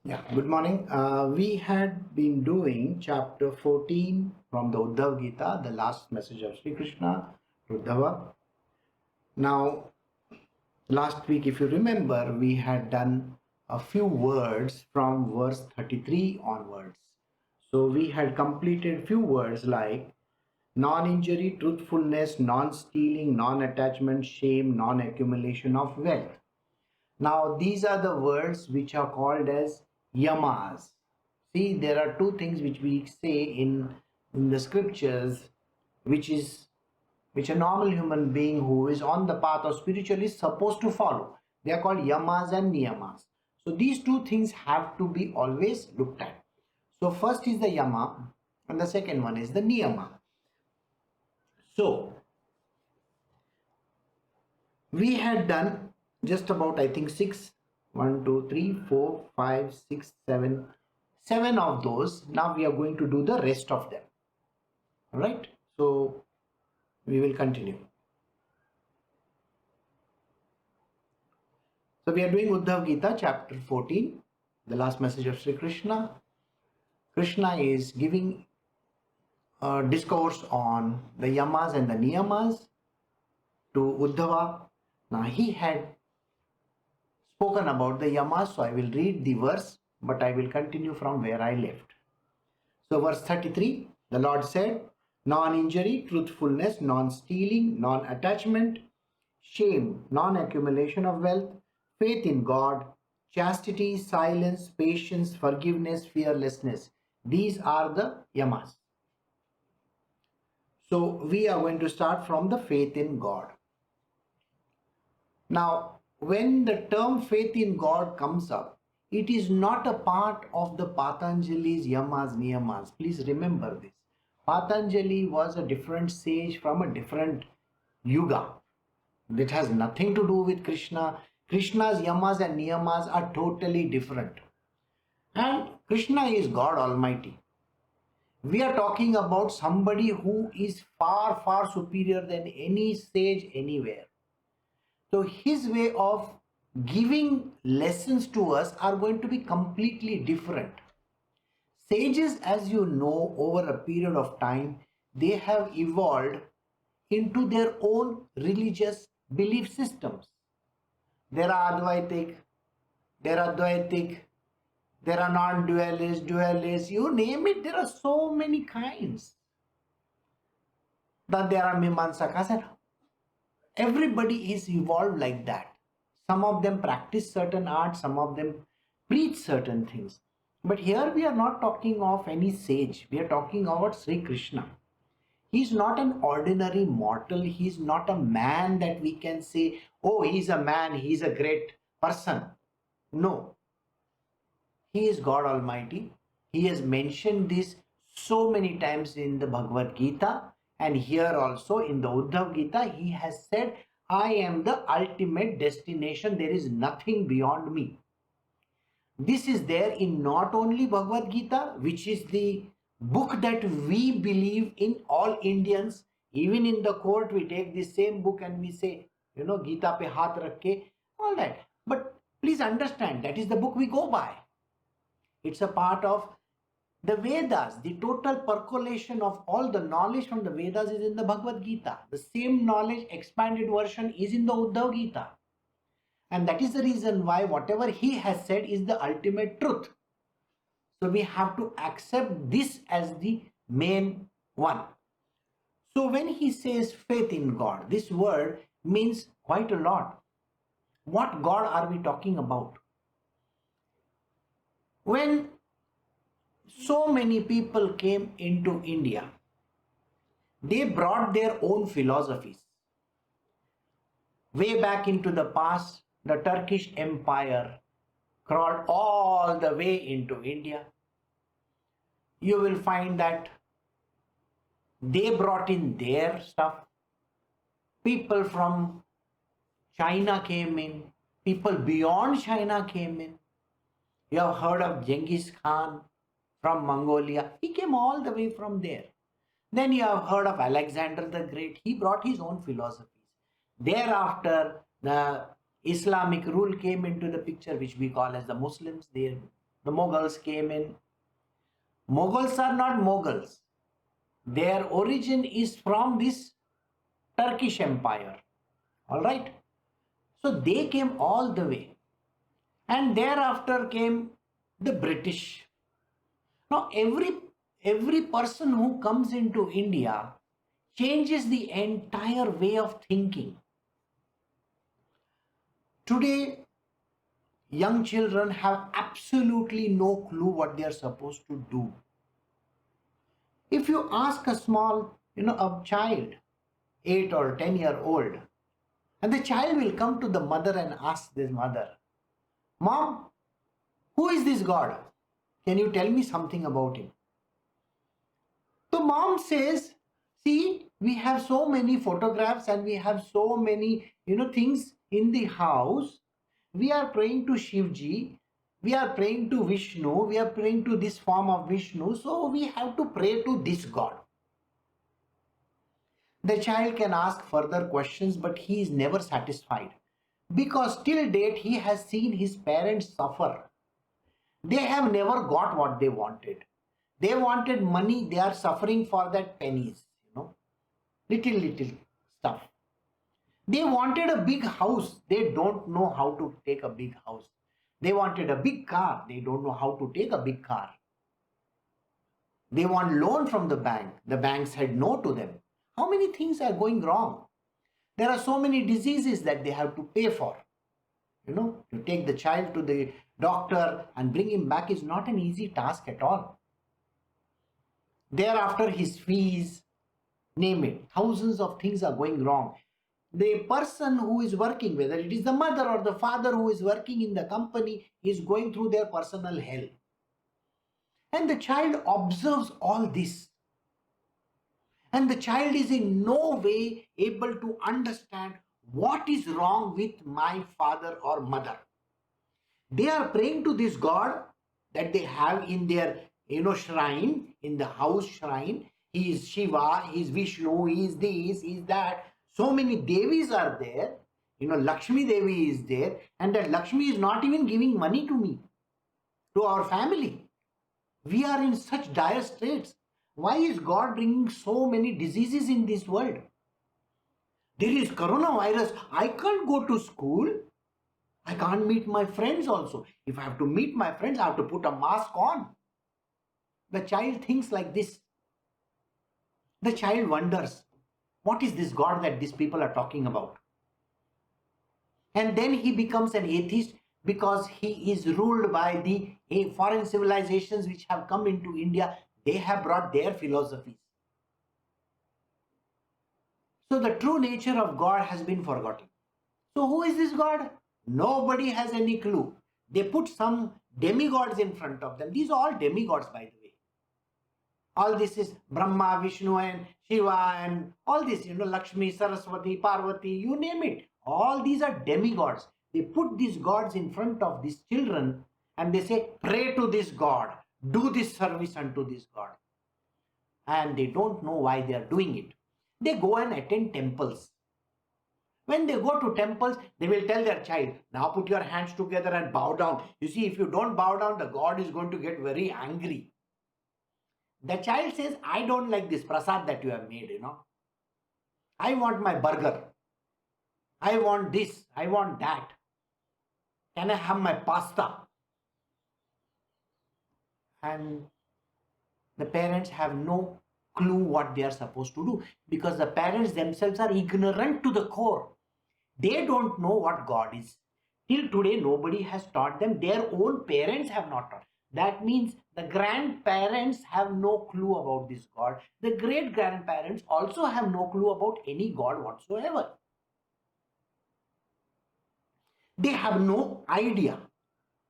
Yeah, good morning. We had been doing chapter 14 from the Uddhava Gita, the last message of Sri Krishna to Uddhava. Now, last week, if you remember, we had done a few words from verse 33 onwards. So we had completed few words like non-injury, truthfulness, non-stealing, non-attachment, shame, non-accumulation of wealth. Now, these are the words which are called as yamas. See, there are two things which we say in the scriptures, which is which a normal human being who is on the path of spiritual is supposed to follow. They are called yamas and niyamas. So these two things have to be always looked at. So first is the yama, and the second one is the niyama. So we had done just about, I think, 7 of those. Now we are going to do the rest of them. All right, so we will continue. So we are doing Uddhava Gita chapter 14, the last message of Sri Krishna. Krishna is giving a discourse on the yamas and the niyamas to Uddhava. Now he had spoken about the yamas, so I will read the verse, but I will continue from where I left. So verse 33, the Lord said, non-injury, truthfulness, non-stealing, non-attachment, shame, non-accumulation of wealth, faith in God, chastity, silence, patience, forgiveness, fearlessness. These are the yamas. So we are going to start from the faith in God. Now, when the term faith in God comes up, it is not a part of the Patanjali's yamas, niyamas. Please remember this. Patanjali was a different sage from a different yuga. It has nothing to do with Krishna. Krishna's yamas and niyamas are totally different. And Krishna is God Almighty. We are talking about somebody who is far, far superior than any sage anywhere. So his way of giving lessons to us are going to be completely different. Sages, as you know, over a period of time, they have evolved into their own religious belief systems. There are Advaitic, there are Dvaitic, there are non-dualists, dualists, you name it, there are so many kinds. That there are Mimamsakas, and everybody is evolved like that. Some of them practice certain arts, some of them preach certain things. But here we are not talking of any sage. We are talking about Sri Krishna. He is not an ordinary mortal. He is not a man that we can say, oh, he is a man, he is a great person. No. He is God Almighty. He has mentioned this so many times in the Bhagavad Gita. And here also in the Uddhava Gita, he has said, I am the ultimate destination. There is nothing beyond me. This is there in not only Bhagavad Gita, which is the book that we believe in, all Indians. Even in the court, we take the same book and we say, Gita pe haath rakke, all that. But please understand, that is the book we go by. It's a part of the Vedas. The total percolation of all the knowledge from the Vedas is in the Bhagavad Gita. The same knowledge, expanded version, is in the Uddhava Gita. And that is the reason why whatever he has said is the ultimate truth. So we have to accept this as the main one. So when he says faith in God, this word means quite a lot. What God are we talking about? When so many people came into India, they brought their own philosophies. Way back into the past, the Turkish Empire crawled all the way into India. You will find that they brought in their stuff. People from China came in. People beyond China came in. You have heard of Genghis Khan from Mongolia. He came all the way from there. Then you have heard of Alexander the Great. He brought his own philosophies. Thereafter, the Islamic rule came into the picture, which we call as the Muslims. They the Mughals came in. Mughals are not Mughals. Their origin is from this Turkish Empire. All right. So they came all the way. And thereafter came the British. Now every person who comes into India changes the entire way of thinking. Today, young children have absolutely no clue what they are supposed to do. If you ask a small, a child, 8 or 10-year-old, and the child will come to the mother and ask this mother, Mom, who is this God? Can you tell me something about him? The mom says, see, we have so many photographs and we have so many, things in the house. We are praying to Shivji. We are praying to Vishnu. We are praying to this form of Vishnu. So we have to pray to this God. The child can ask further questions, but he is never satisfied. Because till date, he has seen his parents suffer. They have never got what they wanted. They wanted money. They are suffering for that pennies, little stuff. They wanted a big house. They don't know how to take a big house. They wanted a big car. They don't know how to take a big car. They want loan from the bank. The bank said no to them. How many things are going wrong? There are so many diseases that they have to pay for. To take the child to the doctor and bring him back is not an easy task at all. Thereafter, his fees, name it, thousands of things are going wrong. The person who is working, whether it is the mother or the father who is working in the company, is going through their personal hell. And the child observes all this. And the child is in no way able to understand what is wrong with my father or mother. They are praying to this God that they have in their, shrine, in the house shrine. He is Shiva, he is Vishnu, he is this, he is that. So many Devis are there. Lakshmi Devi is there. And that Lakshmi is not even giving money to me, to our family. We are in such dire straits. Why is God bringing so many diseases in this world? There is coronavirus. I can't go to school. I can't meet my friends also. If I have to meet my friends, I have to put a mask on. The child thinks like this. The child wonders, what is this God that these people are talking about? And then he becomes an atheist because he is ruled by the foreign civilizations which have come into India. They have brought their philosophies. So the true nature of God has been forgotten. So who is this God? Nobody has any clue. They put some demigods in front of them. These are all demigods, by the way. All this is Brahma, Vishnu and Shiva and all this, Lakshmi, Saraswati, Parvati, you name it. All these are demigods. They put these gods in front of these children and they say, pray to this God, do this service unto this God. And they don't know why they are doing it. They go and attend temples. When they go to temples, they will tell their child, now put your hands together and bow down. You see, if you don't bow down, the God is going to get very angry. The child says, I don't like this prasad that you have made, I want my burger. I want this. I want that. Can I have my pasta? And the parents have no clue what they are supposed to do because the parents themselves are ignorant to the core. They don't know what God is. Till today, nobody has taught them. Their own parents have not taught. That means the grandparents have no clue about this God. The great-grandparents also have no clue about any God whatsoever. They have no idea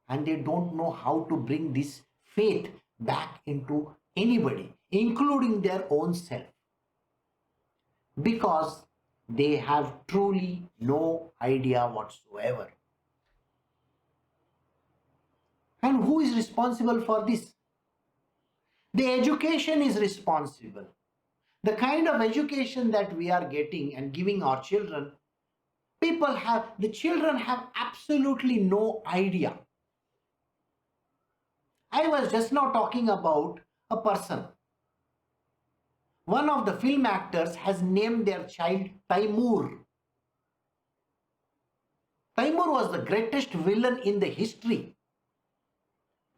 and they don't know how to bring this faith back into anybody, including their own self, because they have truly no idea whatsoever. And who is responsible for this? The education is responsible. The kind of education that we are getting and giving our children, the children have absolutely no idea. I was just now talking about a person. One of the film actors has named their child Taimur. Taimur was the greatest villain in the history.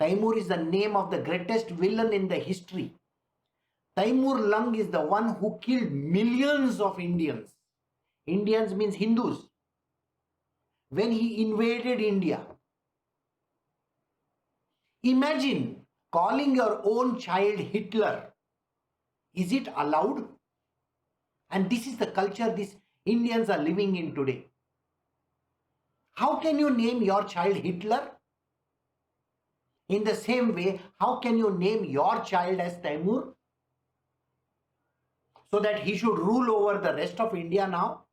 Taimur is the name of the greatest villain in the history. Taimur Lung is the one who killed millions of Indians. Indians means Hindus. When he invaded India. Imagine calling your own child Hitler. Is it allowed? And this is the culture these Indians are living in today. How can you name your child Hitler? In the same way, how can you name your child as Taimur? So that he should rule over the rest of India now?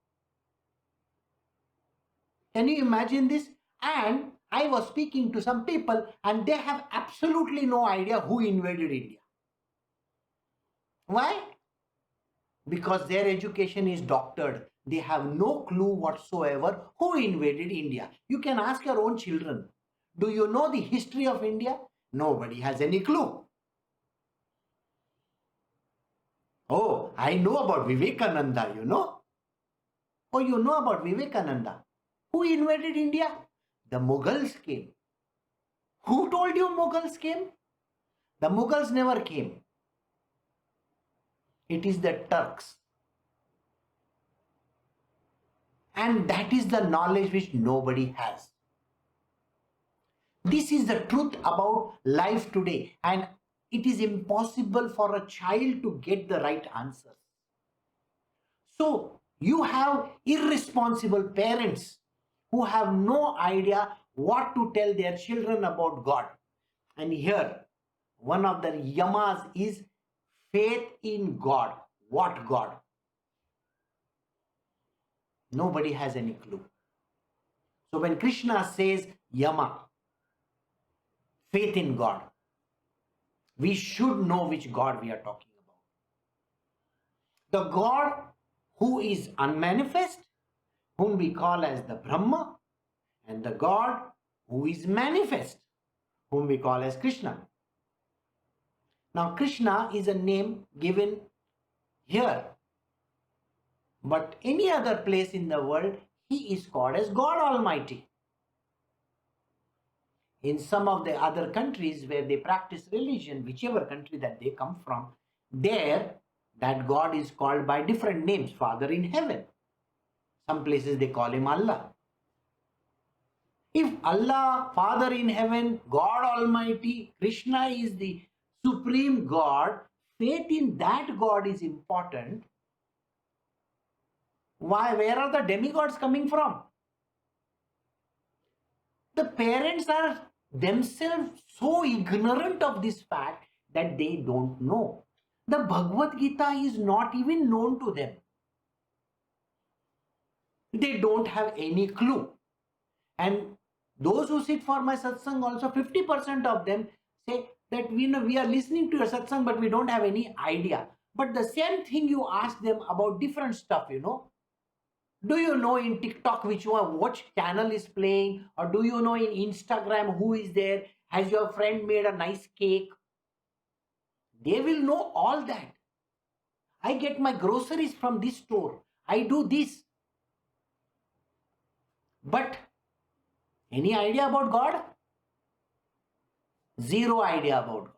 Can you imagine this? And I was speaking to some people and they have absolutely no idea who invaded India. Why? Because their education is doctored. They have no clue whatsoever who invaded India. You can ask your own children. Do you know the history of India? Nobody has any clue. Oh, I know about Vivekananda, you know. Oh, you know about Vivekananda. Who invaded India? The Mughals came. Who told you Mughals came? The Mughals never came. It is the Turks. And that is the knowledge which nobody has. This is the truth about life today, and it is impossible for a child to get the right answers. So you have irresponsible parents who have no idea what to tell their children about God. And here, one of the yamas is faith in God. What God? Nobody has any clue. So when Krishna says yama, faith in God, we should know which God we are talking about. The God who is unmanifest, whom we call as the Brahma, and the God who is manifest, whom we call as Krishna. Now Krishna is a name given here, but any other place in the world he is called as God Almighty. In some of the other countries where they practice religion, whichever country that they come from, there that God is called by different names. Father in heaven. Some places they call him Allah. If Allah, Father in heaven, God Almighty, Krishna is the supreme God, faith in that God is important. Why? Where are the demigods coming from? The parents are themselves so ignorant of this fact that they don't know. The Bhagavad Gita is not even known to them. They don't have any clue. And those who sit for my satsang, also 50% of them say that we are listening to your satsang, but we don't have any idea. But the same thing you ask them about different stuff, Do you know in TikTok which channel is playing? Or do you know in Instagram who is there? Has your friend made a nice cake? They will know all that. I get my groceries from this store. I do this. But any idea about God? Zero idea about God.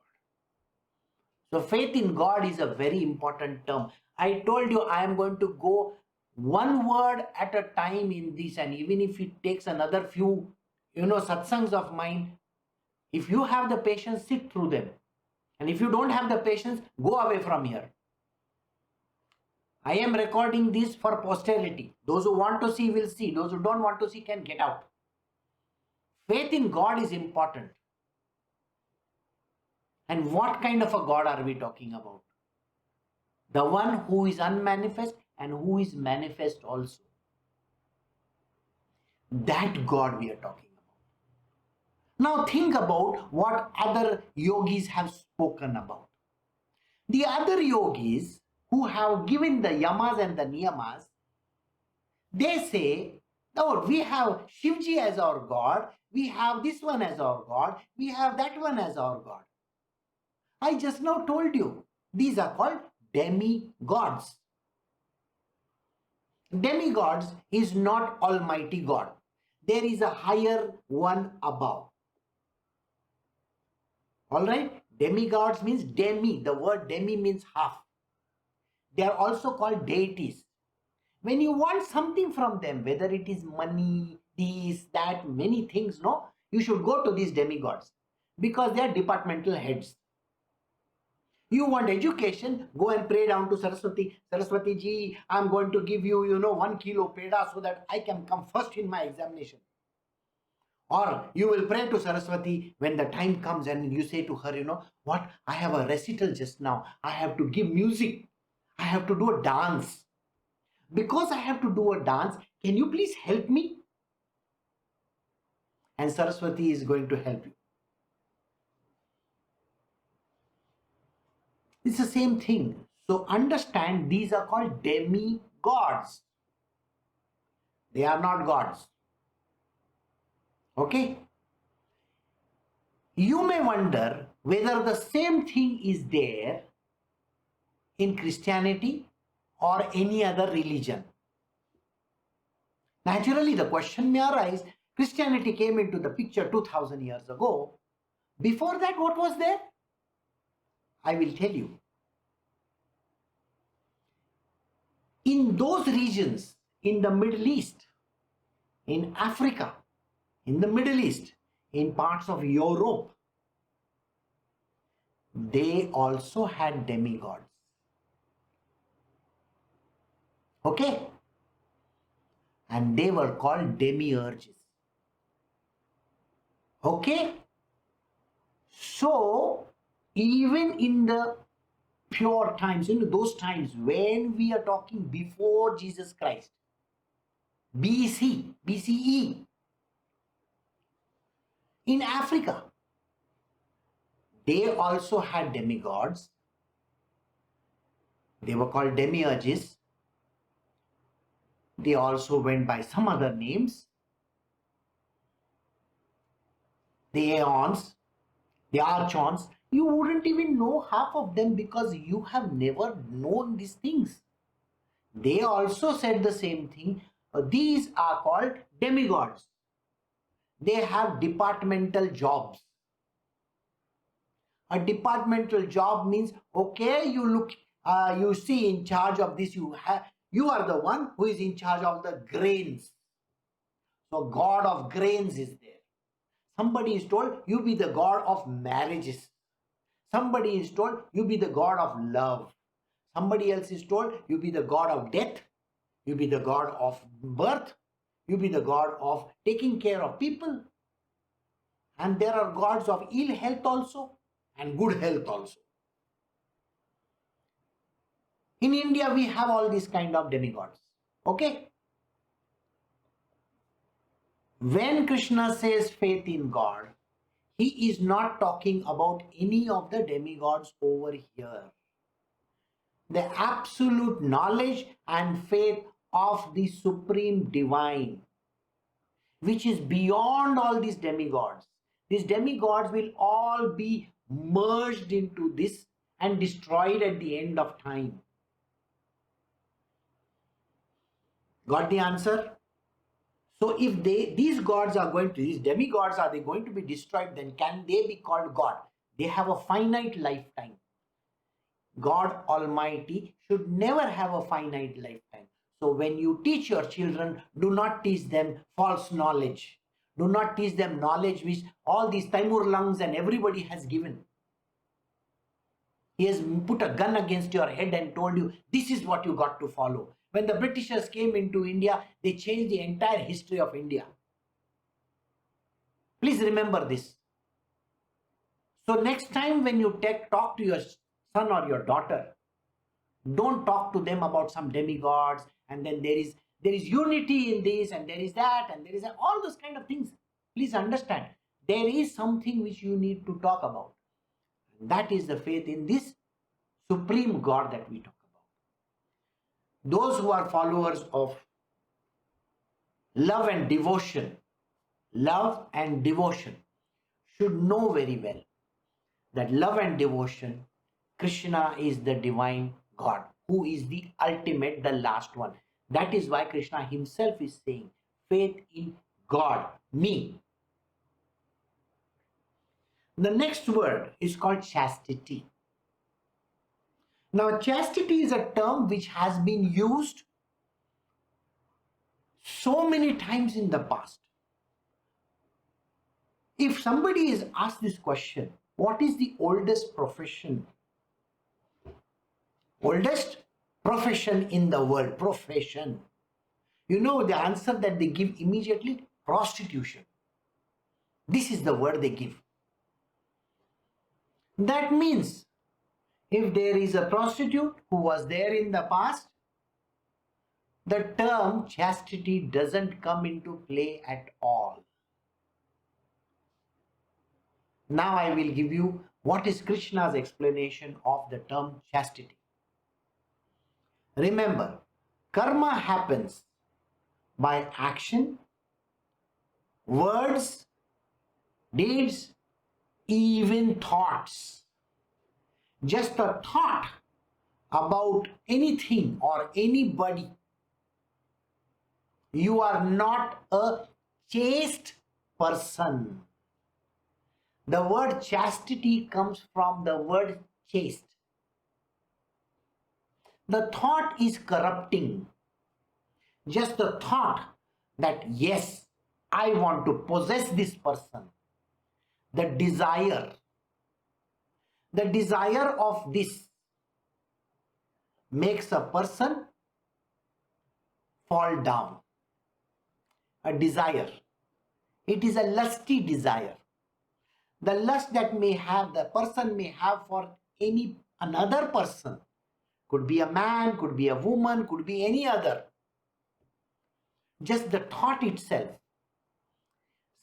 So faith in God is a very important term. I told you I am going to go one word at a time in this, and even if it takes another few, satsangs of mine, if you have the patience, sit through them. And if you don't have the patience, go away from here. I am recording this for posterity. Those who want to see will see. Those who don't want to see can get out. Faith in God is important. And what kind of a God are we talking about? The one who is unmanifest and who is manifest also. That God we are talking about. Now think about what other yogis have spoken about. The other yogis who have given the yamas and the niyamas, they say Oh, we have Shivji as our God, we have this one as our God, we have that one as our God. I just now told you, these are called demigods. Demigods is not Almighty God. There is a higher one above. Alright? Demigods means demi. The word demi means half. They are also called deities. When you want something from them, whether it is money, this, that, many things, no, you should go to these demigods because they are departmental heads. You want education, go and pray down to Saraswati. Saraswati ji, I'm going to give you, 1 kilo peda so that I can come first in my examination. Or you will pray to Saraswati when the time comes and you say to her, what, I have a recital just now. I have to give music. I have to do a dance. Because I have to do a dance, can you please help me? And Saraswati is going to help you. It's the same thing. So understand, these are called demigods. They are not gods. Okay? You may wonder whether the same thing is there in Christianity or any other religion. Naturally, the question may arise, Christianity came into the picture 2000 years ago. Before that, what was there? I will tell you. In those regions, in the Middle East, in Africa, in the Middle East, in parts of Europe, they also had demigods. Okay? And they were called demiurges. Okay? So, even in the pure times, in those times when we are talking before Jesus Christ, BCE, in Africa, they also had demigods. They were called demiurges. They also went by some other names. The aeons, the archons. You wouldn't even know half of them because you have never known these things. They also said the same thing. These are called demigods. They have departmental jobs. A departmental job means, okay, you see in charge of this, you are the one who is in charge of the grains. So God of grains is there. Somebody is told, you be the God of marriages. Somebody is told, you be the God of love. Somebody else is told, you be the God of death. You be the God of birth. You be the God of taking care of people. And there are gods of ill health also and good health also. In India, we have all these kind of demigods. Okay? When Krishna says faith in God, he is not talking about any of the demigods over here. The absolute knowledge and faith of the supreme divine, which is beyond all these demigods. These demigods will all be merged into this and destroyed at the end of time. Got the answer? So if these demigods are they going to be destroyed, then can they be called God? They have a finite lifetime. God Almighty should never have a finite lifetime. So when you teach your children, do not teach them false knowledge. Do not teach them knowledge which all these Taimur lungs and everybody has given. He has put a gun against your head and told you, this is what you got to follow. When the Britishers came into India, they changed the entire history of India. Please remember this. So next time when you talk to your son or your daughter, don't talk to them about some demigods and then there is unity in this and there is that and there is all those kind of things. Please understand, there is something which you need to talk about. That is the faith in this supreme God that we talk about. Those who are followers of love and devotion, love and devotion should know very well that love and devotion, Krishna is the divine God who is the ultimate, the last one. That is why Krishna himself is saying, faith in God, me. The next word is called chastity. Now, chastity is a term which has been used so many times in the past. If somebody is asked this question, what is the oldest profession? Oldest profession in the world, profession. You know the answer that they give immediately? Prostitution. This is the word they give. That means if there is a prostitute who was there in the past, the term chastity doesn't come into play at all. Now I will give you what is Krishna's explanation of the term chastity. Remember, karma happens by action, words, deeds, even thoughts. Just a thought about anything or anybody, you are not a chaste person. The word chastity comes from the word chaste. The thought is corrupting. Just the thought that yes, I want to possess this person. The desire of this makes a person fall down. A desire. It is a lusty desire. The lust that the person may have for another person. Could be a man, could be a woman, could be any other. Just the thought itself.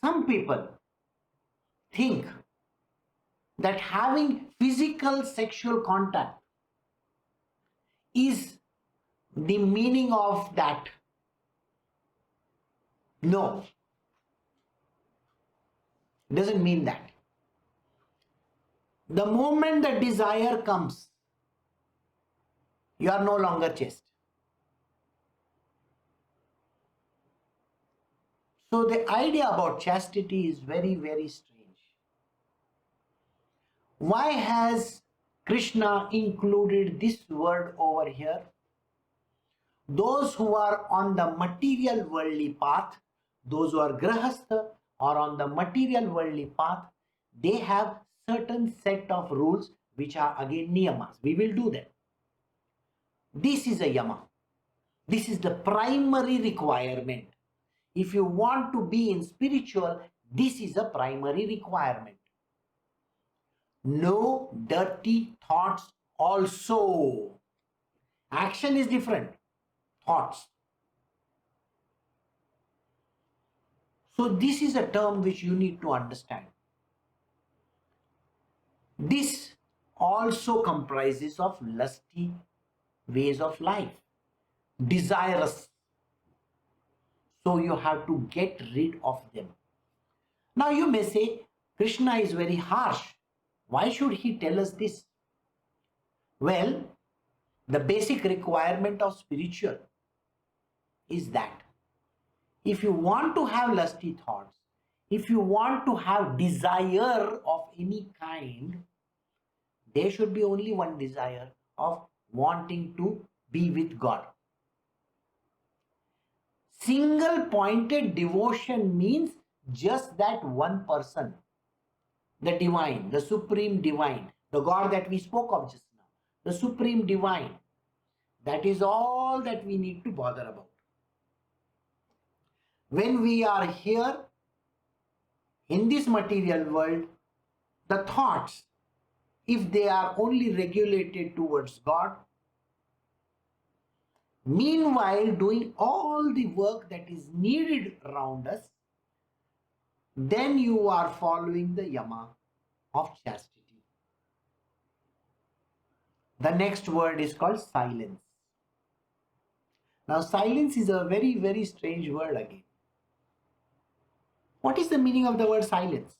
Some people think that having physical sexual contact is the meaning of that. No. It doesn't mean that. The moment the desire comes, you are no longer chaste. So the idea about chastity is very, very strange. Why has Krishna included this word over here? Those who are on the material worldly path, those who are grahastha or on the material worldly path, they have certain set of rules which are again niyamas. We will do that. This is a yama. This is the primary requirement. If you want to be in spiritual, this is a primary requirement. No dirty thoughts also. Action is different. Thoughts. So this is a term which you need to understand. This also comprises of lusty ways of life. Desirous. So you have to get rid of them. Now you may say, Krishna is very harsh. Why should he tell us this? Well, the basic requirement of spiritual is that if you want to have lusty thoughts, if you want to have desire of any kind, there should be only one desire of wanting to be with God. Single pointed devotion means just that one person, the divine, the supreme divine, the God that we spoke of just now, the supreme divine. That is all that we need to bother about. When we are here in this material world, the thoughts, if they are only regulated towards God, meanwhile doing all the work that is needed around us, then you are following the yama of chastity. The next word is called silence. Now silence is a very, very strange word again. What is the meaning of the word silence?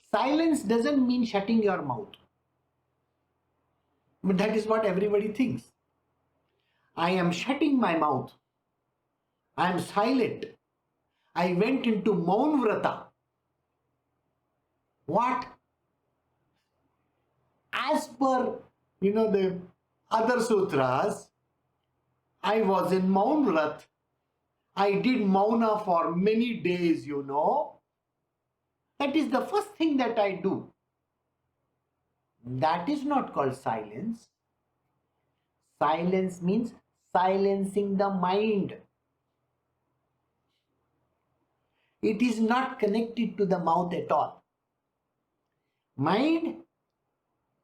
Silence doesn't mean shutting your mouth. But that is what everybody thinks. I am shutting my mouth. I am silent. I went into Maun Vrata. What? As per, the other sutras, I was in Maun Vrat. I did Mauna for many days, That is the first thing that I do. That is not called silence. Silence means silencing the mind. It is not connected to the mouth at all. Mind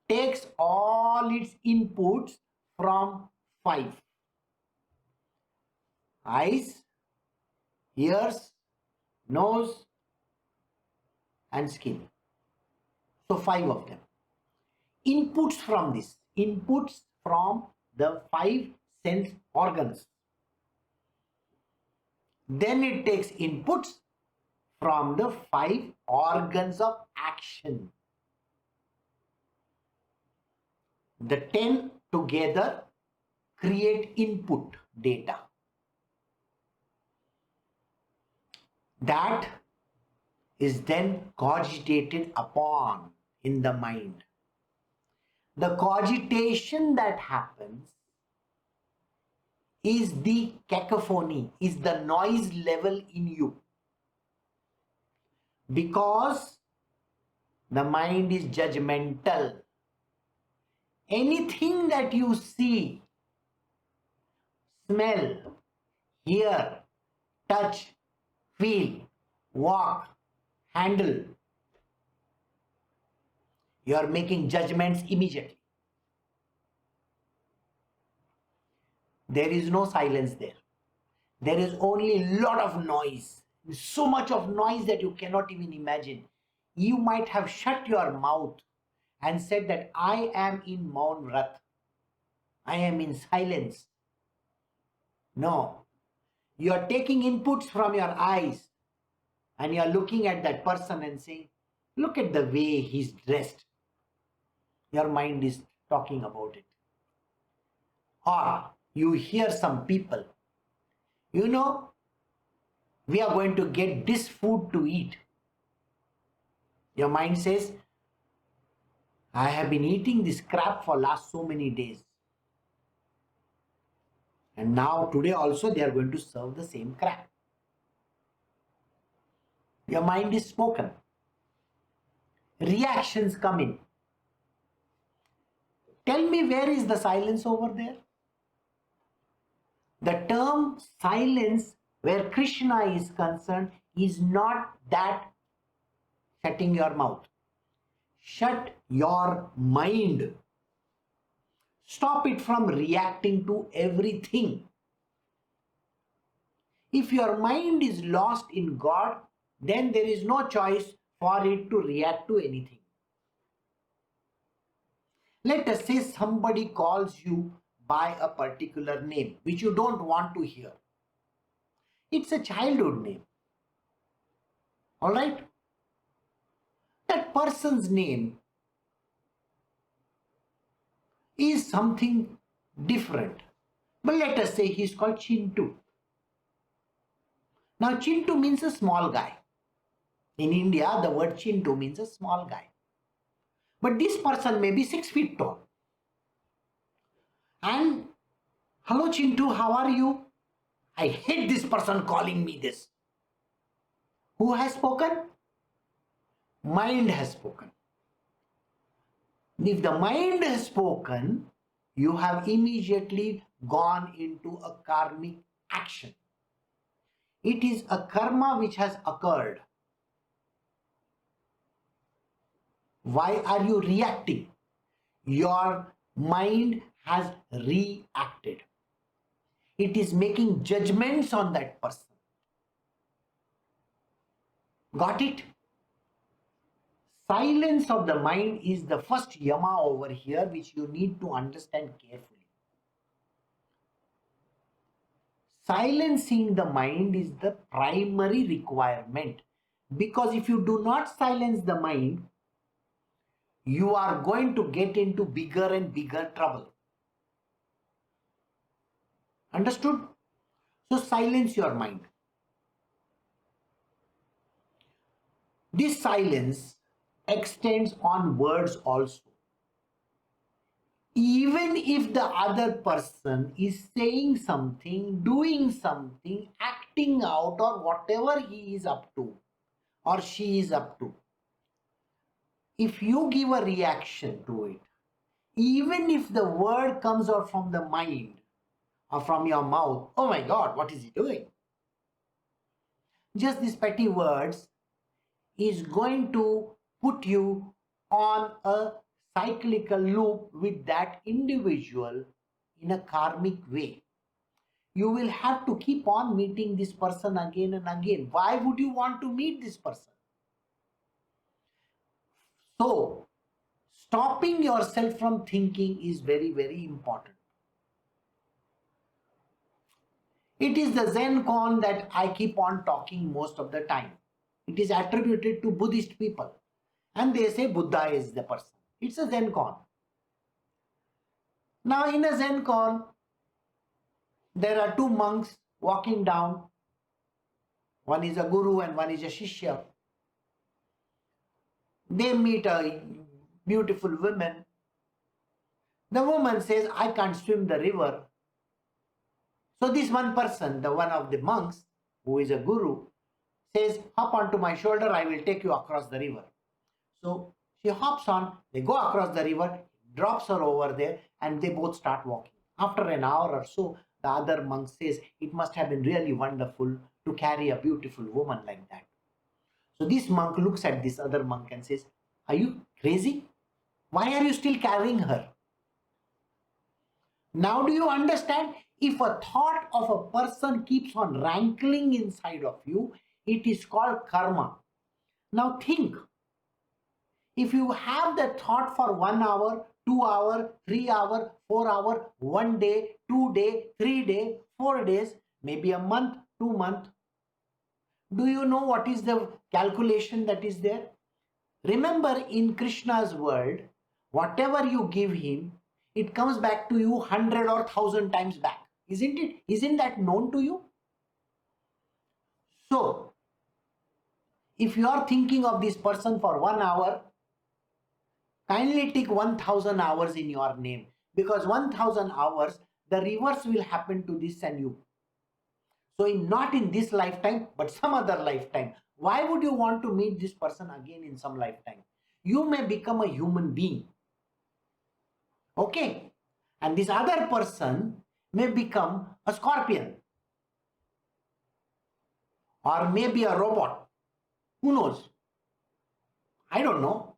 takes all its inputs from 5. Eyes, ears, nose, and skin. So 5 of them. Inputs from the 5 sense organs. Then it takes inputs from the 5 organs of action. The 10 together create input data. That is then cogitated upon in the mind. The cogitation that happens is the cacophony, is the noise level in you. Because the mind is judgmental. Anything that you see, smell, hear, touch, feel, walk, handle, you are making judgments immediately. There is no silence there. There is only a lot of noise. So much of noise that you cannot even imagine. You might have shut your mouth and said that I am in Maun Vrat. I am in silence. No. You are taking inputs from your eyes and you are looking at that person and saying, look at the way he's dressed. Your mind is talking about it. Or you hear some people, we are going to get this food to eat. Your mind says, I have been eating this crap for last so many days. And now today also they are going to serve the same crap. Your mind is spoken. Reactions come in. Tell me, where is the silence over there? The term silence, where Krishna is concerned, is not that shutting your mouth. Shut your mind. Stop it from reacting to everything. If your mind is lost in God, then there is no choice for it to react to anything. Let us say somebody calls you by a particular name which you don't want to hear. It's a childhood name. All right? That person's name is something different. But let us say he's called Chintu. Now Chintu means a small guy. In India, the word Chintu means a small guy. But this person may be 6 feet tall. And, hello Chintu, how are you? I hate this person calling me this. Who has spoken? Mind has spoken. If the mind has spoken, you have immediately gone into a karmic action. It is a karma which has occurred. Why are you reacting? Your mind has reacted. It is making judgments on that person. Got it? Silence of the mind is the first yama over here, which you need to understand carefully. Silencing the mind is the primary requirement, because if you do not silence the mind, you are going to get into bigger and bigger trouble. Understood? So silence your mind. This silence extends on words also. Even if the other person is saying something, doing something, acting out, or whatever he is up to or she is up to, if you give a reaction to it, even if the word comes out from the mind or from your mouth, oh my God, what is he doing? Just these petty words is going to put you on a cyclical loop with that individual in a karmic way. You will have to keep on meeting this person again and again. Why would you want to meet this person? So, stopping yourself from thinking is very, very important. It is the Zen con that I keep on talking most of the time. It is attributed to Buddhist people. And they say Buddha is the person. It's a Zen con. Now in a Zen con, there are two monks walking down. One is a guru and one is a shishya. They meet a beautiful woman. The woman says, I can't swim the river. So this one person, the one of the monks, who is a guru, says, hop onto my shoulder, I will take you across the river. So she hops on, they go across the river, drops her over there, and they both start walking. After an hour or so, the other monk says, it must have been really wonderful to carry a beautiful woman like that. So this monk looks at this other monk and says, are you crazy? Why are you still carrying her? Now do you understand? If a thought of a person keeps on rankling inside of you, it is called karma. Now think, if you have that thought for 1 hour, 2 hour, 3 hour, 4 hour, 1 day, 2 day, 3 day, 4 days, maybe a month, 2 months, do you know what is the calculation that is there? Remember, in Krishna's world, whatever you give him, it comes back to you 100 or 1,000 times back. Isn't it? Isn't that known to you? So, if you are thinking of this person for 1 hour, kindly take 1,000 hours in your name, because 1,000 hours, the reverse will happen to this and you. So, not in this lifetime, but some other lifetime. Why would you want to meet this person again in some lifetime? You may become a human being. Okay? And this other person may become a scorpion. Or maybe a robot. Who knows? I don't know.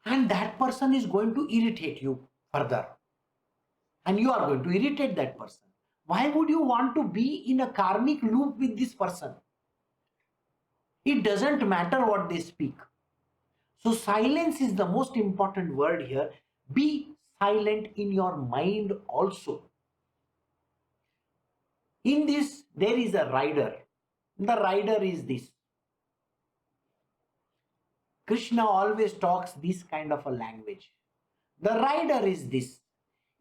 And that person is going to irritate you further. And you are going to irritate that person. Why would you want to be in a karmic loop with this person? It doesn't matter what they speak. So silence is the most important word here. Be silent in your mind also. In this, there is a rider. The rider is this. Krishna always talks this kind of a language. The rider is this.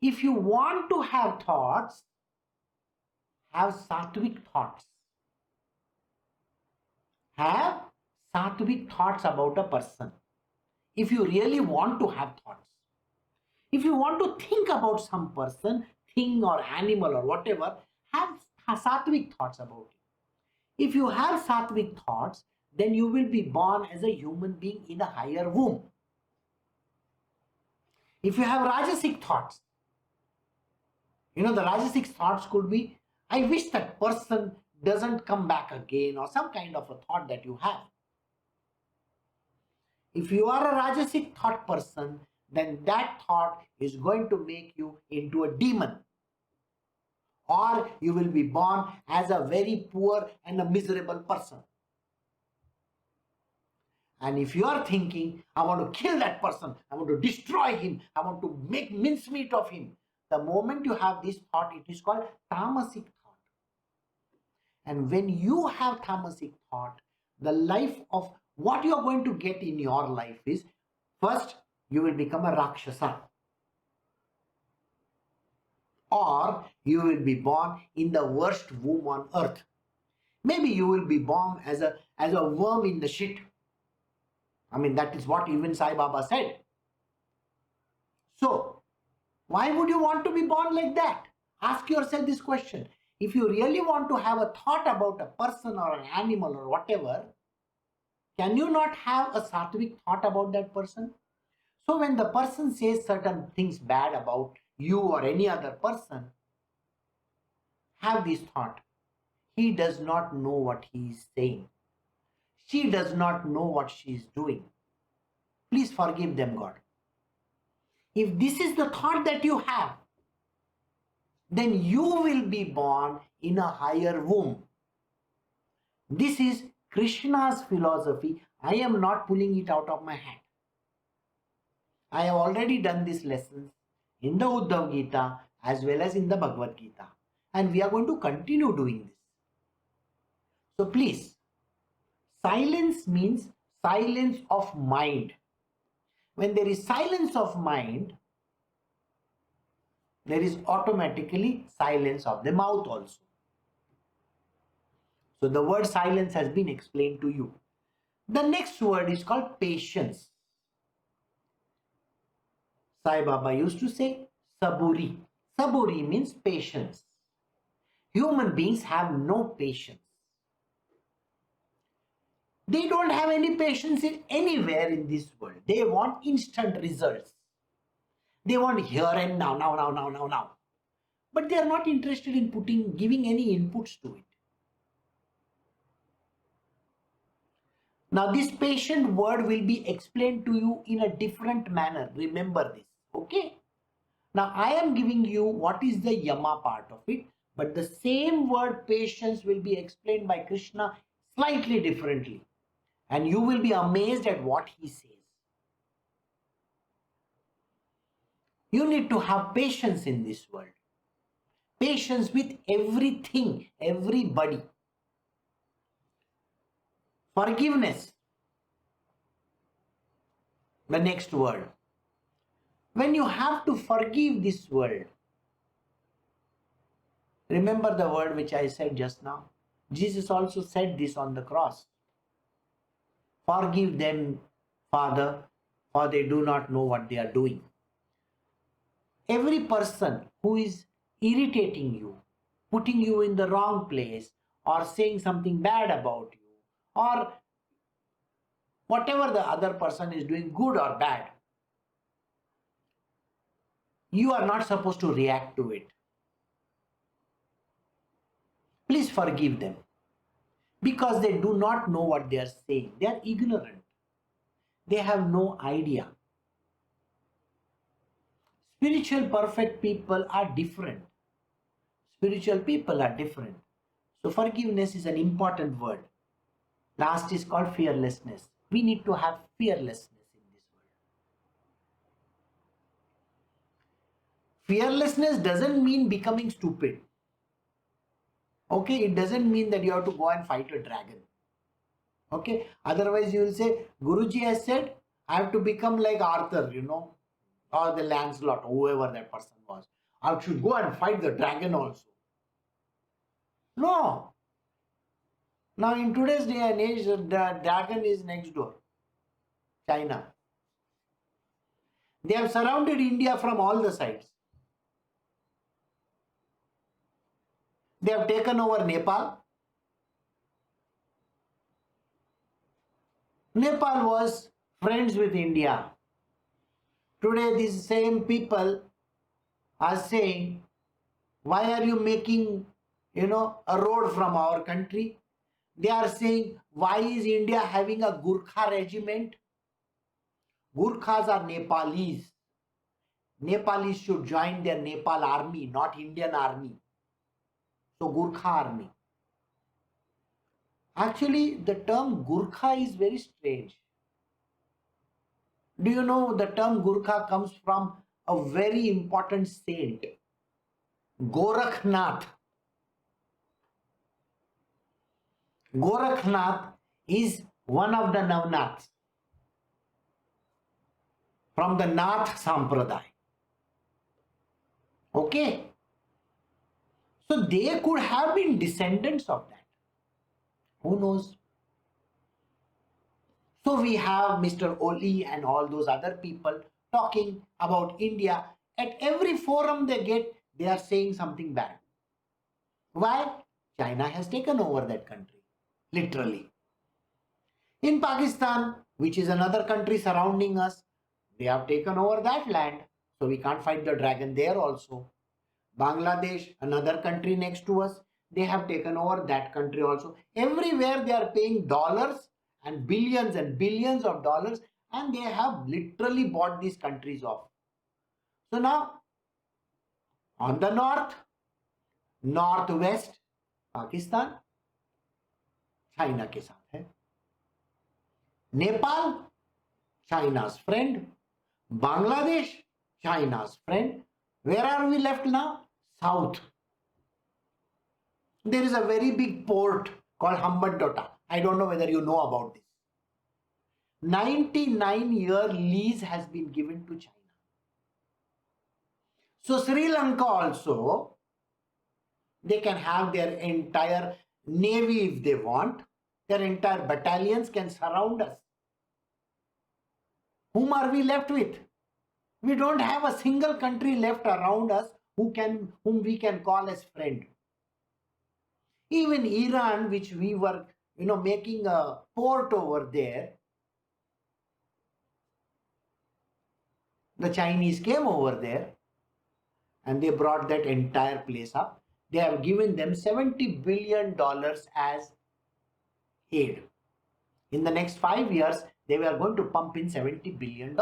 If you want to have thoughts, have sattvic thoughts. Have sattvic thoughts about a person. If you really want to have thoughts. If you want to think about some person, thing or animal or whatever, have sattvic thoughts about it. If you have sattvic thoughts, then you will be born as a human being in a higher womb. If you have rajasic thoughts, the rajasic thoughts could be, I wish that person doesn't come back again, or some kind of a thought that you have. If you are a rajasic thought person, then that thought is going to make you into a demon. Or you will be born as a very poor and a miserable person. And if you are thinking, I want to kill that person, I want to destroy him, I want to make mincemeat of him, the moment you have this thought, it is called tamasic thought. And when you have tamasic thought, the life of what you are going to get in your life is, first, you will become a Rakshasa. Or you will be born in the worst womb on earth. Maybe you will be born as a worm in the shit. I mean, that is what even Sai Baba said. So, why would you want to be born like that? Ask yourself this question. If you really want to have a thought about a person or an animal or whatever, can you not have a sattvic thought about that person? So when the person says certain things bad about you or any other person, have this thought. He does not know what he is saying. She does not know what she is doing. Please forgive them, God. If this is the thought that you have, then you will be born in a higher womb. This is Krishna's philosophy. I am not pulling it out of my hat. I have already done these lessons in the Uddhava Gita as well as in the Bhagavad Gita. And we are going to continue doing this. So please, silence means silence of mind. When there is silence of mind, there is automatically silence of the mouth also. So the word silence has been explained to you. The next word is called patience. Sai Baba used to say saburi. Saburi means patience. Human beings have no patience. They don't have any patience in anywhere in this world. They want instant results. They want here and now. But they are not interested in giving any inputs to it. Now this patient word will be explained to you in a different manner. Remember this, okay? Now I am giving you what is the yama part of it, but the same word patience will be explained by Krishna slightly differently. And you will be amazed at what he says. You need to have patience in this world. Patience with everything, everybody. Forgiveness. The next word. When you have to forgive this world, remember the word which I said just now. Jesus also said this on the cross. Forgive them, Father, for they do not know what they are doing. Every person who is irritating you, putting you in the wrong place, or saying something bad about you, or whatever the other person is doing, good or bad, you are not supposed to react to it. Please forgive them. Because they do not know what they are saying. They are ignorant. They have no idea. Spiritual perfect people are different. Spiritual people are different. So forgiveness is an important word. Last is called fearlessness. We need to have fearlessness in this world. Fearlessness doesn't mean becoming stupid. Okay, it doesn't mean that you have to go and fight a dragon. Okay, otherwise you will say, Guruji has said, I have to become like Arthur, or the Lancelot, whoever that person was. I should go and fight the dragon also. No. Now in today's day and age, the dragon is next door. China. They have surrounded India from all the sides. They have taken over Nepal. Nepal was friends with India. Today these same people are saying, why are you making, a road from our country? They are saying, why is India having a Gurkha regiment? Gurkhas are Nepalese. Nepalese should join their Nepal army, not Indian army. So Gurkha army. Actually, the term Gurkha is very strange. Do you know the term Gurkha comes from a very important saint? Gorakhnath. Gorakhnath is one of the Navnaths from the Nath Sampradaya. Okay? So they could have been descendants of that. Who knows? So we have Mr. Oli and all those other people talking about India. At every forum they get, they are saying something bad. Why? China has taken over that country, literally. In Pakistan, which is another country surrounding us, they have taken over that land. So we can't fight the dragon there also. Bangladesh, another country next to us, they have taken over that country also. Everywhere they are paying dollars and billions of dollars, and they have literally bought these countries off. So now, on the north, northwest, Pakistan, China के साथ है. Nepal, China's friend. Bangladesh, China's friend. Where are we left now? South. There is a very big port called Hambantota. I don't know whether you know about this. 99-year lease has been given to China. So Sri Lanka also, they can have their entire navy if they want. Their entire battalions can surround us. Whom are we left with? We don't have a single country left around us whom we can call as friend. Even Iran, which we were, making a port over there, the Chinese came over there and they brought that entire place up. They have given them $70 billion as aid. In the next 5 years, they were going to pump in $70 billion.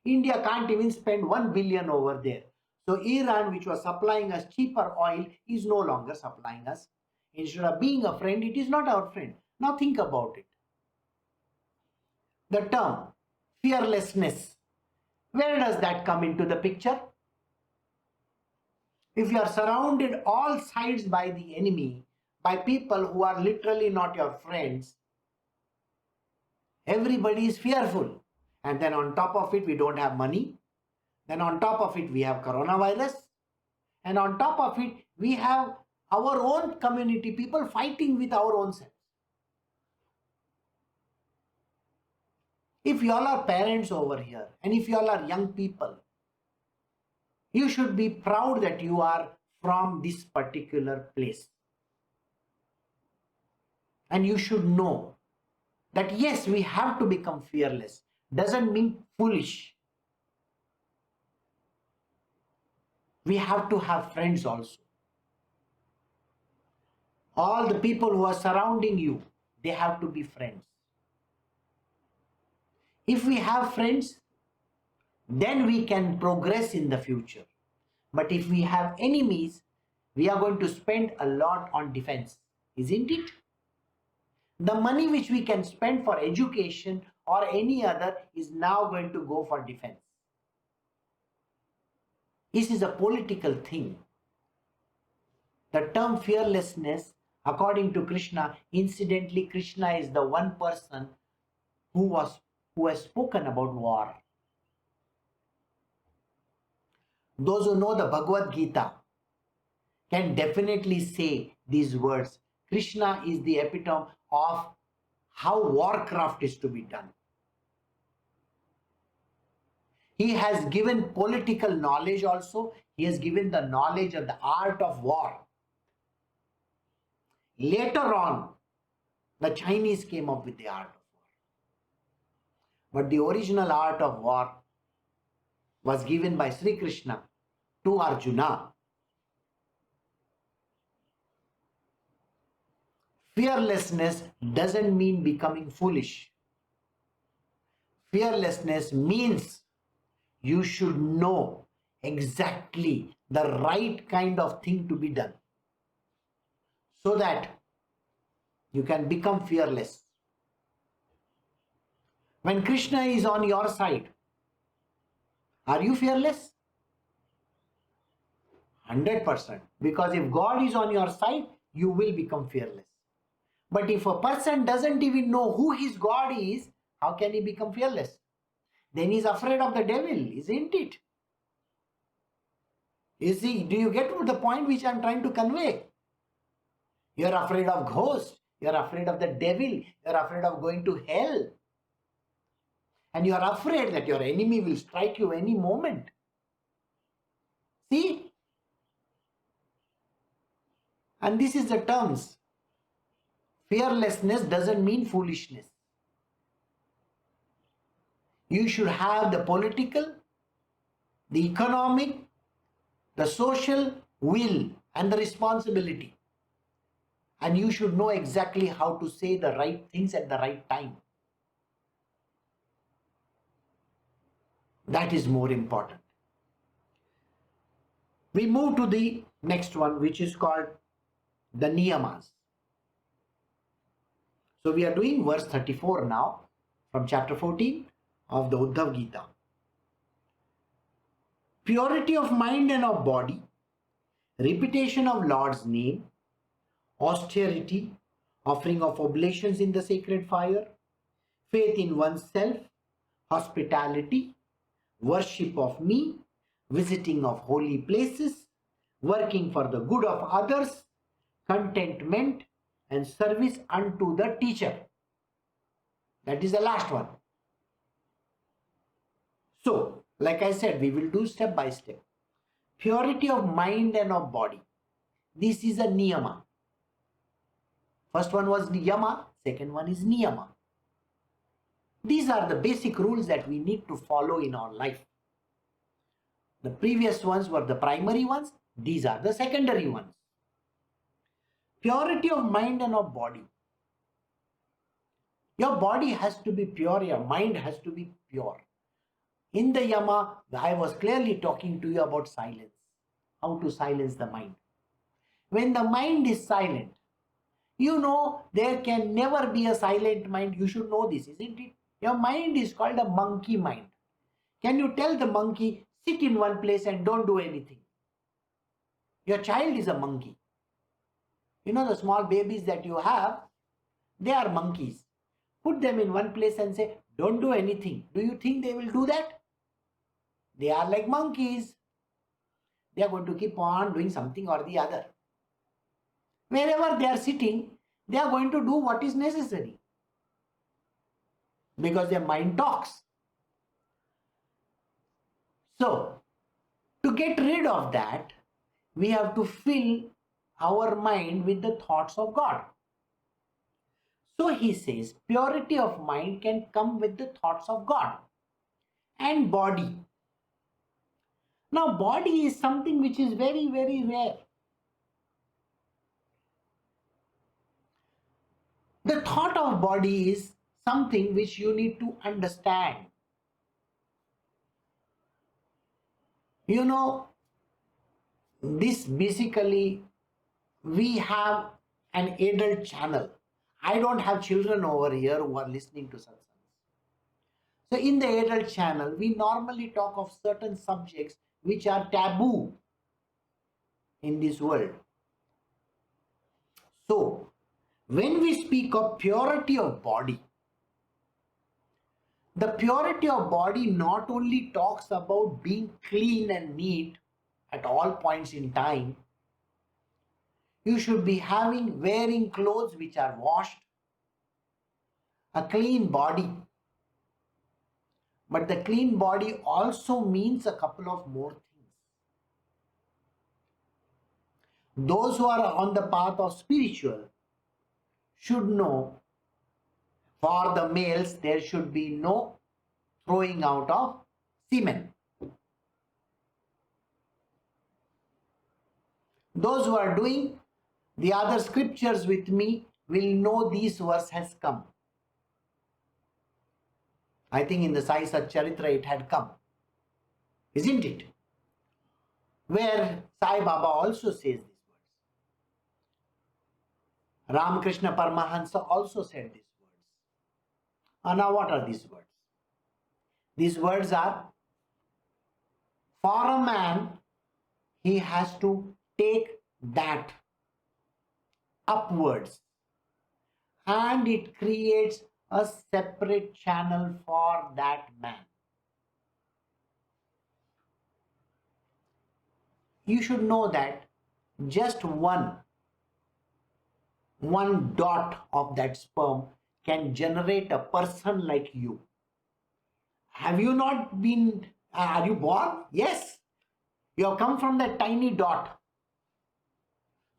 India can't even spend $1 billion over there. So Iran, which was supplying us cheaper oil, is no longer supplying us. Instead of being a friend, it is not our friend. Now think about it. The term fearlessness, where does that come into the picture? If you are surrounded all sides by the enemy, by people who are literally not your friends, everybody is fearful. And then on top of it, we don't have money. Then on top of it, we have coronavirus. And on top of it, we have our own community, people fighting with our own selves. If you all are parents over here, and if you all are young people, you should be proud that you are from this particular place. And you should know that yes, we have to become fearless. Doesn't mean foolish. We have to have friends also. All the people who are surrounding you, they have to be friends. If we have friends, then we can progress in the future. But if we have enemies, we are going to spend a lot on defense, isn't it? The money which we can spend for education or any other is now going to go for defense. This is a political thing. The term fearlessness, according to Krishna, incidentally, Krishna is the one person who has spoken about war. Those who know the Bhagavad Gita can definitely say these words. Krishna is the epitome of how warcraft is to be done. He has given political knowledge also. He has given the knowledge of the art of war. Later on, the Chinese came up with the art of war. But the original art of war was given by Sri Krishna to Arjuna. Fearlessness doesn't mean becoming foolish. Fearlessness means you should know exactly the right kind of thing to be done so that you can become fearless. When Krishna is on your side, are you fearless? 100%. Because if God is on your side, you will become fearless. But if a person doesn't even know who his God is, how can he become fearless? Then he's afraid of the devil, isn't it? You see, do you get to the point which I'm trying to convey? You're afraid of ghosts. You're afraid of the devil. You're afraid of going to hell. And you're afraid that your enemy will strike you any moment. See? And this is the terms. Fearlessness doesn't mean foolishness. You should have the political, the economic, the social will and the responsibility. And you should know exactly how to say the right things at the right time. That is more important. We move to the next one, which is called the niyamas. So we are doing verse 34 now from chapter 14 of the Uddhava Gita. Purity of mind and of body, repetition of Lord's name, austerity, offering of oblations in the sacred fire, faith in oneself, hospitality, worship of me, visiting of holy places, working for the good of others, contentment, and service unto the teacher. That is the last one. So, like I said, we will do step by step. Purity of mind and of body. This is a niyama. First one was yama, second one is niyama. These are the basic rules that we need to follow in our life. The previous ones were the primary ones. These are the secondary ones. Purity of mind and of body. Your body has to be pure. Your mind has to be pure. In the yama, I was clearly talking to you about silence. How to silence the mind. When the mind is silent, you know there can never be a silent mind. You should know this, isn't it? Your mind is called a monkey mind. Can you tell the monkey, sit in one place and don't do anything? Your child is a monkey. You know the small babies that you have, they are monkeys. Put them in one place and say, don't do anything. Do you think they will do that? They are like monkeys. They are going to keep on doing something or the other. Wherever they are sitting, they are going to do what is necessary. Because their mind talks. So, to get rid of that, we have to fill our mind with the thoughts of God. So he says, purity of mind can come with the thoughts of God. And body. Now, body is something which is very, very rare. The thought of body is something which you need to understand. You know, this basically, we have an adult channel. I don't have children over here who are listening to satsangs. So in the adult channel, we normally talk of certain subjects which are taboo in this world. So, when we speak of purity of body, the purity of body not only talks about being clean and neat at all points in time. You should be wearing clothes which are washed, a clean body. But the clean body also means a couple of more things. Those who are on the path of spiritual should know, for the males, there should be no throwing out of semen. Those who are doing the other scriptures with me will know this verse has come. I think in the Sai Sat Charitra it had come. Isn't it? Where Sai Baba also says these words. Ramakrishna Paramahansa also said these words. And now what are these words? These words are, for a man, he has to take that upwards, and it creates a separate channel for that man. You should know that just one dot of that sperm can generate a person like you. Have you not been, are you born? Yes. You have come from that tiny dot.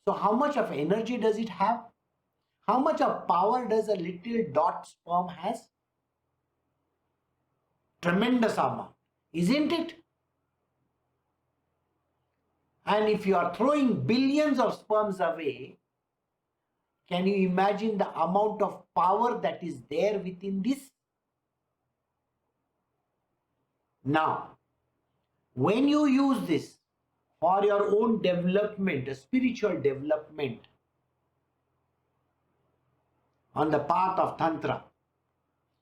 So how much of energy does it have? How much of power does a little dot sperm has? Tremendous amount, isn't it? And if you are throwing billions of sperms away, can you imagine the amount of power that is there within this? Now, when you use this for your own development, a spiritual development on the path of Tantra,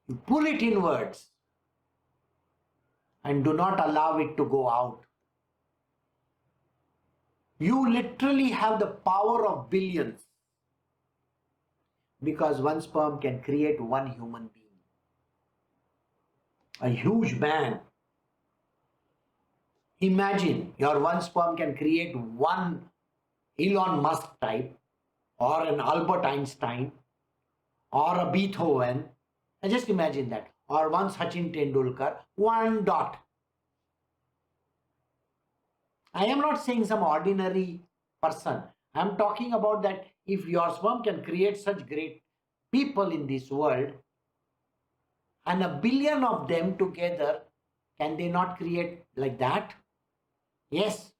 you pull it inwards and do not allow it to go out. You literally have the power of billions, because one sperm can create one human being, a huge man. Imagine your one sperm can create one Elon Musk type, or an Albert Einstein, or a Beethoven. And just imagine that. Or one Sachin Tendulkar, one dot. I am not saying some ordinary person. I am talking about that if your sperm can create such great people in this world, and a billion of them together, can they not create like that? Yes.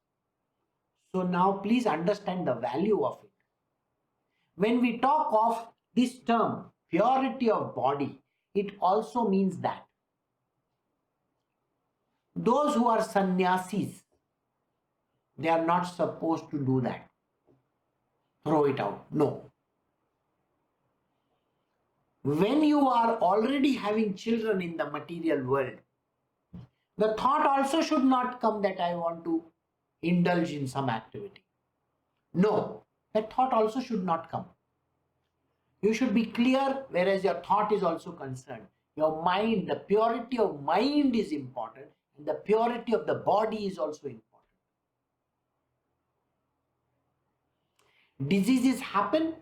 So now please understand the value of it. When we talk of this term, purity of body, it also means that those who are sannyasis, they are not supposed to do that. Throw it out. No. When you are already having children in the material world, the thought also should not come that I want to indulge in some activity. No, that thought also should not come. You should be clear, whereas your thought is also concerned. Your mind, the purity of mind is important, and the purity of the body is also important. Diseases happen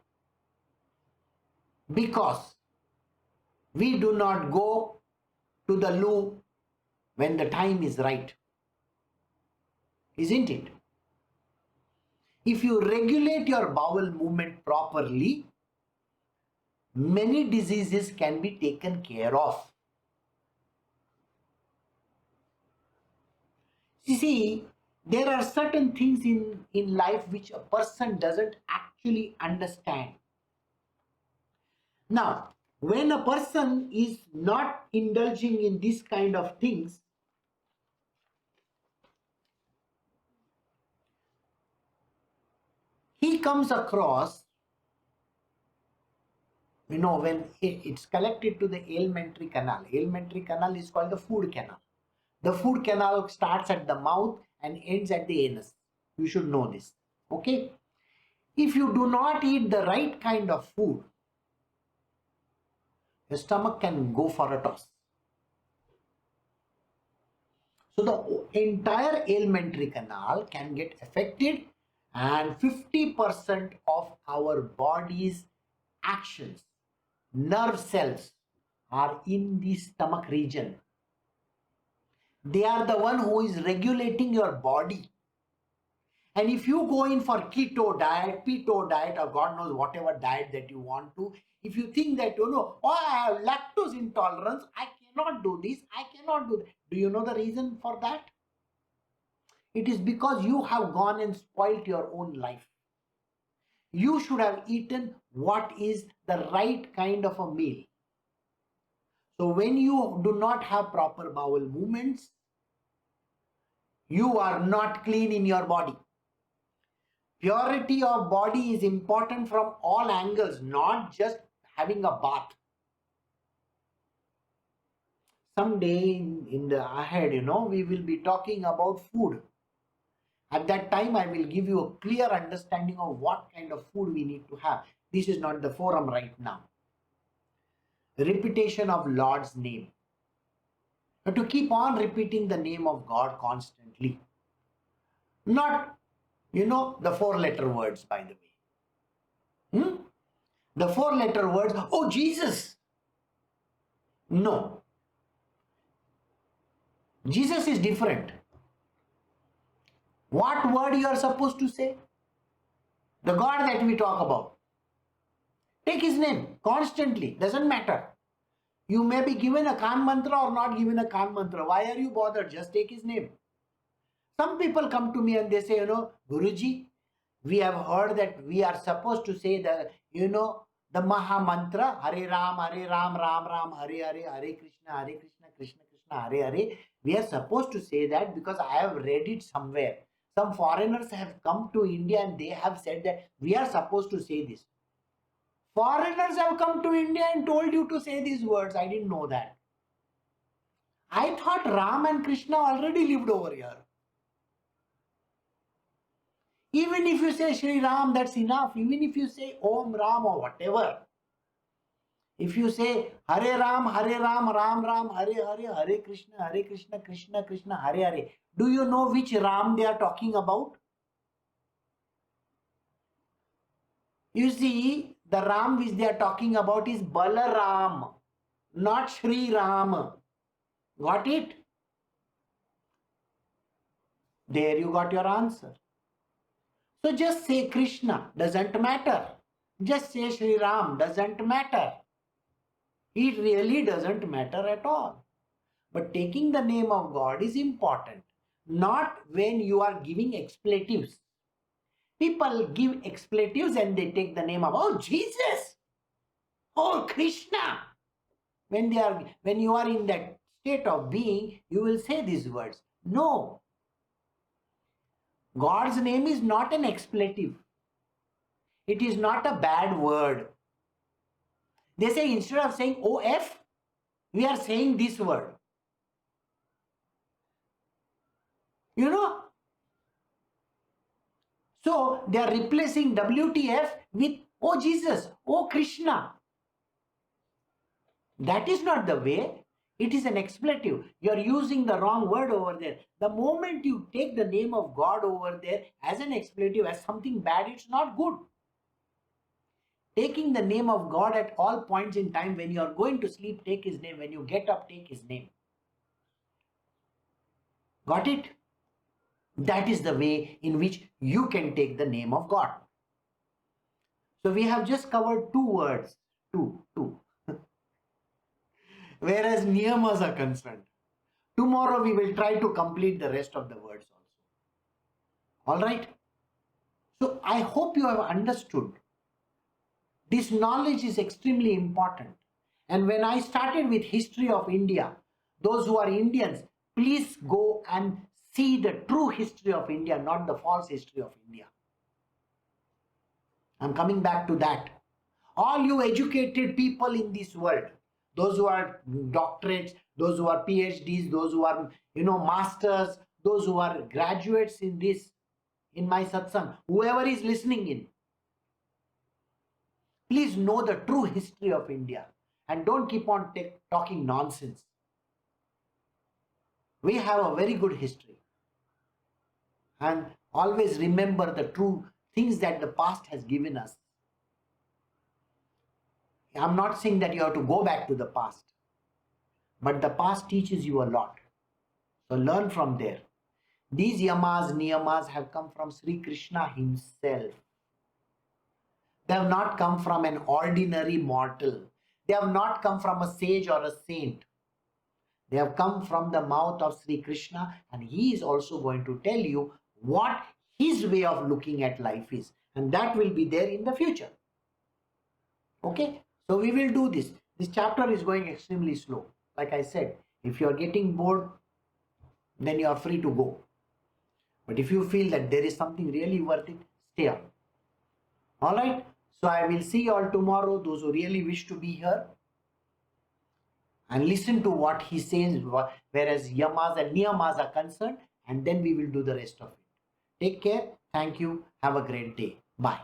because we do not go to the loo when the time is right. Isn't it? If you regulate your bowel movement properly, many diseases can be taken care of. You see, there are certain things in life which a person doesn't actually understand. Now, when a person is not indulging in this kind of things, he comes across, when it's collected to the alimentary canal. Alimentary canal is called the food canal. The food canal starts at the mouth and ends at the anus. You should know this. Okay? If you do not eat the right kind of food, your stomach can go for a toss. So the entire alimentary canal can get affected, and 50% of our body's actions, nerve cells, are in the stomach region. They are the one who is regulating your body. And if you go in for keto diet, or God knows whatever diet that you want to, if you think that, I have lactose intolerance, I cannot do this, I cannot do that. Do you know the reason for that? It is because you have gone and spoilt your own life. You should have eaten what is the right kind of a meal. So when you do not have proper bowel movements, you are not clean in your body. Purity of body is important from all angles, not just having a bath. Someday in the ahead, we will be talking about food. At that time, I will give you a clear understanding of what kind of food we need to have. This is not the forum right now. Repetition of Lord's name. But to keep on repeating the name of God constantly. Not, the four-letter words, by the way. The four-letter words, oh, Jesus. No. Jesus is different. What word you are supposed to say? The God that we talk about. Take his name constantly. Doesn't matter. You may be given a Kan mantra or not given a Kan mantra. Why are you bothered? Just take his name. Some people come to me and they say, Guruji, we have heard that we are supposed to say the Maha Mantra, Hare Ram, Ram Ram, Hare Hare, Hare Krishna, Krishna Krishna, Hare Hare. We are supposed to say that because I have read it somewhere. Some foreigners have come to India and they have said that we are supposed to say this. Foreigners have come to India and told you to say these words. I didn't know that. I thought Ram and Krishna already lived over here. Even if you say Shri Ram, that's enough. Even if you say Om Ram or whatever. If you say Hare Ram, Ram Ram, Hare Hare, Hare Krishna, Krishna Krishna, Hare Hare. Do you know which Ram they are talking about? You see, the Ram which they are talking about is Balaram, not Shri Ram. Got it? There you got your answer. So just say Krishna, doesn't matter. Just say Shri Ram, doesn't matter. It really doesn't matter at all. But taking the name of God is important. Not when you are giving expletives. People give expletives and they take the name of, oh, Jesus, oh, Krishna. When you are in that state of being, you will say these words. No. God's name is not an expletive. It is not a bad word. They say instead of saying OF, we are saying this word. So they are replacing WTF with oh Jesus, oh Krishna. That is not the way. It is an expletive. You are using the wrong word over there. The moment you take the name of God over there as an expletive, as something bad, it's not good. Taking the name of God at all points in time, when you are going to sleep, take his name. When you get up, take his name. Got it? That is the way in which you can take the name of God. So we have just covered two words. Two. Whereas niyamas are concerned. Tomorrow we will try to complete the rest of the words also. Alright? So I hope you have understood. This knowledge is extremely important. And when I started with history of India, those who are Indians, please go and see the true history of India, not the false history of India. I'm coming back to that. All you educated people in this world, those who are doctorates, those who are PhDs, those who are, masters, those who are graduates in this, in my satsang, whoever is listening in, please know the true history of India and don't keep on talking nonsense. We have a very good history. And always remember the true things that the past has given us. I'm not saying that you have to go back to the past, but the past teaches you a lot. So learn from there. These yamas, niyamas have come from Sri Krishna himself. They have not come from an ordinary mortal. They have not come from a sage or a saint. They have come from the mouth of Sri Krishna, and he is also going to tell you what his way of looking at life is. And that will be there in the future. Okay? So we will do this. This chapter is going extremely slow. Like I said, if you are getting bored, then you are free to go. But if you feel that there is something really worth it, stay on. Alright? So I will see you all tomorrow, those who really wish to be here. And listen to what he says, whereas yamas and niyamas are concerned, and then we will do the rest of it. Take care. Thank you. Have a great day. Bye.